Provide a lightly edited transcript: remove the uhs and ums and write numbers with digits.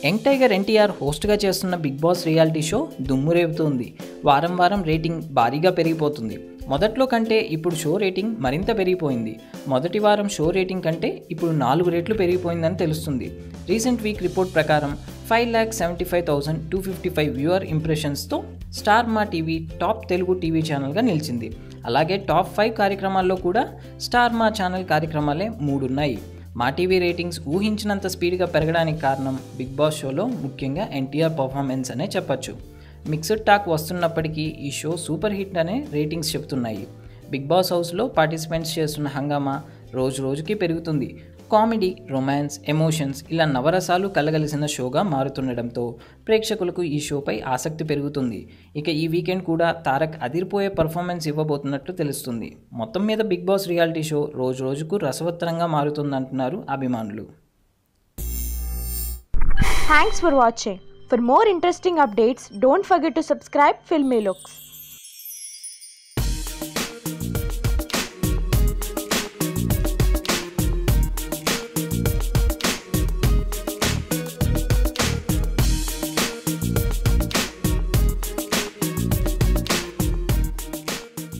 Young tiger NTR హోస్ట్గా చేస్తున్న big boss reality show దుమ్ము రేపుతుంది. వారం వారం రేటింగ్ భారీగా పెరిగిపోతుంది. మొదట్లో కంటే ఇప్పుడు షో రేటింగ్ మరింత పెరిగిపోయింది. మొదటి వారం షో రేటింగ్ కంటే ఇప్పుడు 4 రెట్లు పెరిగిపోయిందని తెలుస్తుంది. రీసెంట్ వీక్ రిపోర్ట్ ప్రకారం 5,75,255 వ్యూవర్ ఇంప్రెషన్స్తో స్టార్ మా టీవీ టాప్ తెలుగు టీవీ ఛానల్గా నిలిచింది. అలాగే టాప్ 5 కార్యక్రమాల్లో కూడా స్టార్ మా ఛానల్ కార్యక్రమాలే 3 ఉన్నాయి. మా టీవీ రేటింగ్స్ ఊహించినంత స్పీడ్గా పెరగడానికి కారణం బిగ్ బాస్ షోలో ముఖ్యంగా ఎన్టీఆర్ పర్ఫార్మెన్స్ అనే చెప్పచ్చు. మిక్స్డ్ టాక్ వస్తున్నప్పటికీ ఈ షో సూపర్ హిట్ అనే రేటింగ్స్ చెప్తున్నాయి. బిగ్ బాస్ హౌస్లో పార్టిసిపెంట్స్ చేస్తున్న హంగామా రోజు రోజుకి పెరుగుతుంది. కామెడీ, రొమాన్స్, ఎమోషన్స్ ఇలా నవరసాలు కలగలిసిన షోగా మారుతుండడంతో ప్రేక్షకులకు ఈ షోపై ఆసక్తి పెరుగుతుంది. ఇక ఈ వీకెండ్ కూడా తారక్ అదిరిపోయే పర్ఫార్మెన్స్ ఇవ్వబోతున్నట్లు తెలుస్తుంది. మొత్తం మీద బిగ్ బాస్ రియాలిటీ షో రోజు రోజుకు రసవత్తరంగా మారుతుందంటున్నారు అభిమానులు. Thanks for watching. For more interesting updates, don't forget to subscribe Filmy Looks.